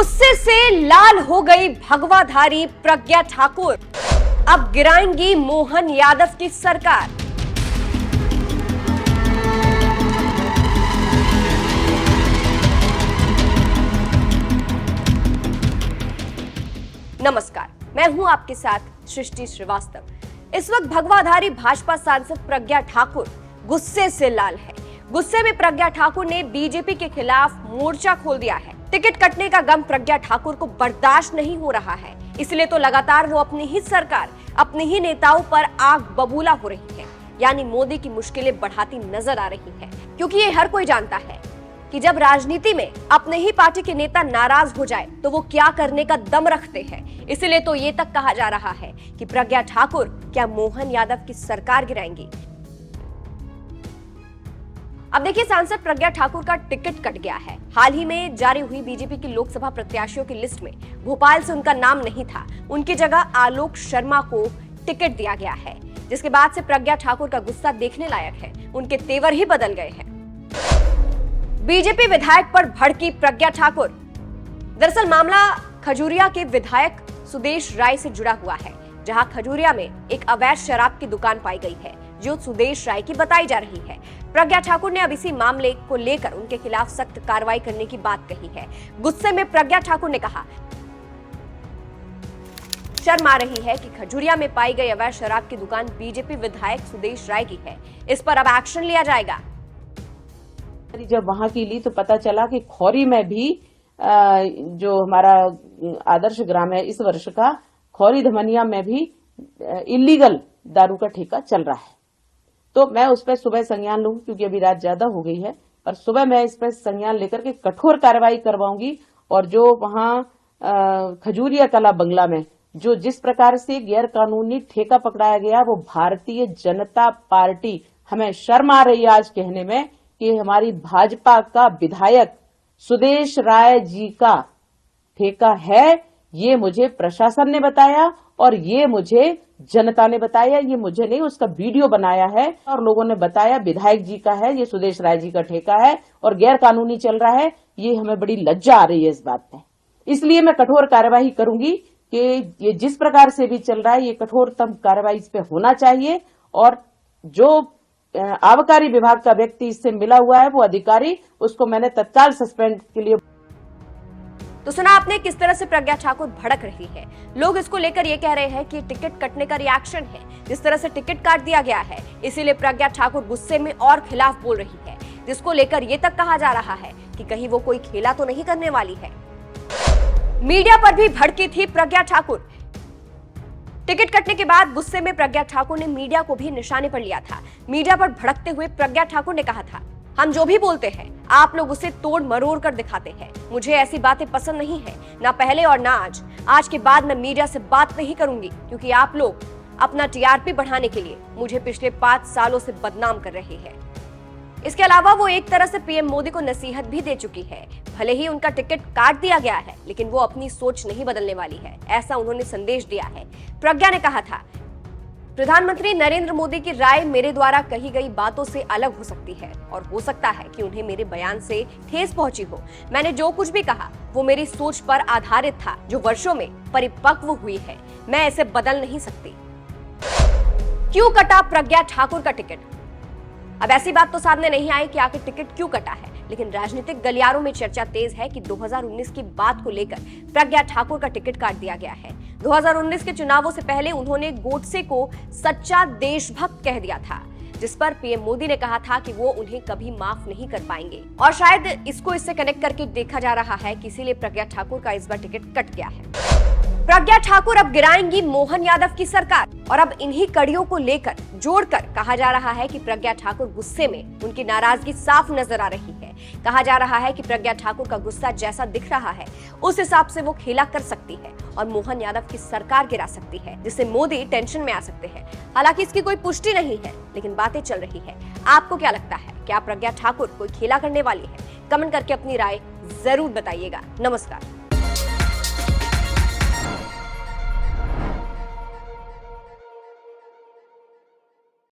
गुस्से से लाल हो गई भगवाधारी प्रज्ञा ठाकुर। अब गिराएंगी मोहन यादव की सरकार। नमस्कार, मैं हूं आपके साथ सृष्टि श्रीवास्तव। इस वक्त भगवाधारी भाजपा सांसद प्रज्ञा ठाकुर गुस्से से लाल है। गुस्से में प्रज्ञा ठाकुर ने बीजेपी के खिलाफ मोर्चा खोल दिया है। टिकट कटने का गम प्रज्ञा ठाकुर को बर्दाश्त नहीं हो रहा है, इसलिए तो लगातार वो अपनी ही सरकार, अपने ही नेताओं पर आग बबूला हो रही है, यानी मोदी की मुश्किलें बढ़ाती नजर आ रही है। क्योंकि ये हर कोई जानता है कि जब राजनीति में अपने ही पार्टी के नेता नाराज हो जाए तो वो क्या करने का दम रखते हैं। इसलिए तो ये तक कहा जा रहा है कि प्रज्ञा ठाकुर क्या मोहन यादव की सरकार गिराएंगी। अब देखिए, सांसद प्रज्ञा ठाकुर का टिकट कट गया है। हाल ही में जारी हुई बीजेपी की लोकसभा प्रत्याशियों की लिस्ट में भोपाल से उनका नाम नहीं था। उनकी जगह आलोक शर्मा को टिकट दिया गया है, जिसके बाद से प्रज्ञा ठाकुर का गुस्सा देखने लायक है। उनके तेवर ही बदल गए हैं। बीजेपी विधायक पर भड़की प्रज्ञा ठाकुर। दरअसल मामला खजूरिया के विधायक सुदेश राय से जुड़ा हुआ है, जहां खजूरिया में एक अवैध शराब की दुकान पाई गई है, जो सुदेश राय की बताई जा रही है। प्रज्ञा ठाकुर ने अब इसी मामले को लेकर उनके खिलाफ सख्त कार्रवाई करने की बात कही है। गुस्से में प्रज्ञा ठाकुर ने कहा, शर्म आ रही है कि खजूरिया में पाई गई अवैध शराब की दुकान बीजेपी विधायक सुदेश राय की है। इस पर अब एक्शन लिया जाएगा। जब वहां की ली तो पता चला कि खौरी में भी जो हमारा आदर्श ग्राम है इस वर्ष का, खौरी धमनिया में भी इलीगल दारू का ठेका चल रहा है। तो मैं उस पर सुबह संज्ञान लूंगी, क्योंकि अभी रात ज्यादा हो गई है, पर सुबह मैं इस पर संज्ञान लेकर के कठोर कार्रवाई करवाऊंगी। और जो वहां खजूरिया कला बंगला में जो जिस प्रकार से गैर कानूनी ठेका पकड़ाया गया, वो भारतीय जनता पार्टी, हमें शर्म आ रही है आज कहने में कि हमारी भाजपा का विधायक सुदेश राय जी का ठेका है। ये मुझे प्रशासन ने बताया और ये मुझे जनता ने बताया, ये मुझे नहीं, उसका वीडियो बनाया है और लोगों ने बताया विधायक जी का है, ये सुदेश राय जी का ठेका है और गैर कानूनी चल रहा है। ये हमें बड़ी लज्जा आ रही है इस बात में। इसलिए मैं कठोर कार्यवाही करूंगी कि ये जिस प्रकार से भी चल रहा है, ये कठोरतम कार्यवाही इस पे होना चाहिए। और जो आबकारी विभाग का व्यक्ति इससे मिला हुआ है, वो अधिकारी, उसको मैंने तत्काल सस्पेंड के लिए। तो सुना आपने किस तरह से प्रज्ञा ठाकुर भड़क रही है। लोग इसको लेकर ये कह रहे हैं कि टिकट कटने का रिएक्शन है। जिस तरह से टिकट काट दिया गया है, इसीलिए प्रज्ञा ठाकुर गुस्से में और खिलाफ बोल रही है, जिसको लेकर ये तक कहा जा रहा है कि कहीं वो कोई खेला तो नहीं करने वाली है। मीडिया पर भी भड़की थी प्रज्ञा ठाकुर। टिकट कटने के बाद गुस्से में प्रज्ञा ठाकुर ने मीडिया को भी निशाने पर लिया था। मीडिया पर भड़कते हुए प्रज्ञा ठाकुर ने कहा था, हम जो भी बोलते हैं आप लोग उसे तोड़ मरोड़ कर दिखाते हैं। मुझे ऐसी बातें पसंद नहीं है, ना पहले और ना आज। आज के बाद मैं मीडिया से बात नहीं करूंगी, क्योंकि आप लोग अपना टीआरपी बढ़ाने के लिए मुझे पिछले 5 सालों से बदनाम कर रहे हैं। इसके अलावा वो एक तरह से पीएम मोदी को नसीहत भी दे चुकी है। भले ही उनका टिकट काट दिया गया है, लेकिन वो अपनी सोच नहीं बदलने वाली है, ऐसा उन्होंने संदेश दिया है। प्रज्ञा ने कहा था, प्रधानमंत्री नरेंद्र मोदी की राय मेरे द्वारा कही गई बातों से अलग हो सकती है और हो सकता है कि उन्हें मेरे बयान से ठेस पहुंची हो। मैंने जो कुछ भी कहा वो मेरी सोच पर आधारित था, जो वर्षों में परिपक्व हुई है। मैं इसे बदल नहीं सकती। क्यों कटा प्रज्ञा ठाकुर का टिकट? अब ऐसी बात तो सामने नहीं आई कि आखिर टिकट क्यों कटा है, लेकिन राजनीतिक गलियारों में चर्चा तेज है कि 2019 की बात को लेकर प्रज्ञा ठाकुर का टिकट काट दिया गया है। 2019 के चुनावों से पहले उन्होंने गोडसे को सच्चा देशभक्त कह दिया था, जिस पर पीएम मोदी ने कहा था कि वो उन्हें कभी माफ नहीं कर पाएंगे। और शायद इसको इससे कनेक्ट करके देखा जा रहा है कि इसीलिए प्रज्ञा ठाकुर का इस बार टिकट कट गया है। प्रज्ञा ठाकुर अब गिराएंगी मोहन यादव की सरकार। और अब इन्हीं कड़ियों को लेकर जोड़कर कहा जा रहा है कि प्रज्ञा ठाकुर गुस्से में, उनकी नाराजगी साफ नजर आ रही है। कहा जा रहा है कि प्रज्ञा ठाकुर का गुस्सा जैसा दिख रहा है, उस हिसाब से वो खेला कर सकती है और मोहन यादव की सरकार गिरा सकती है, जिससे मोदी टेंशन में आ सकते हैं। हालांकि इसकी कोई पुष्टि नहीं है, लेकिन बातें चल रही है। आपको क्या लगता है, क्या प्रज्ञा ठाकुर कोई खेला करने वाली है? कमेंट करके अपनी राय जरूर बताइएगा। नमस्कार।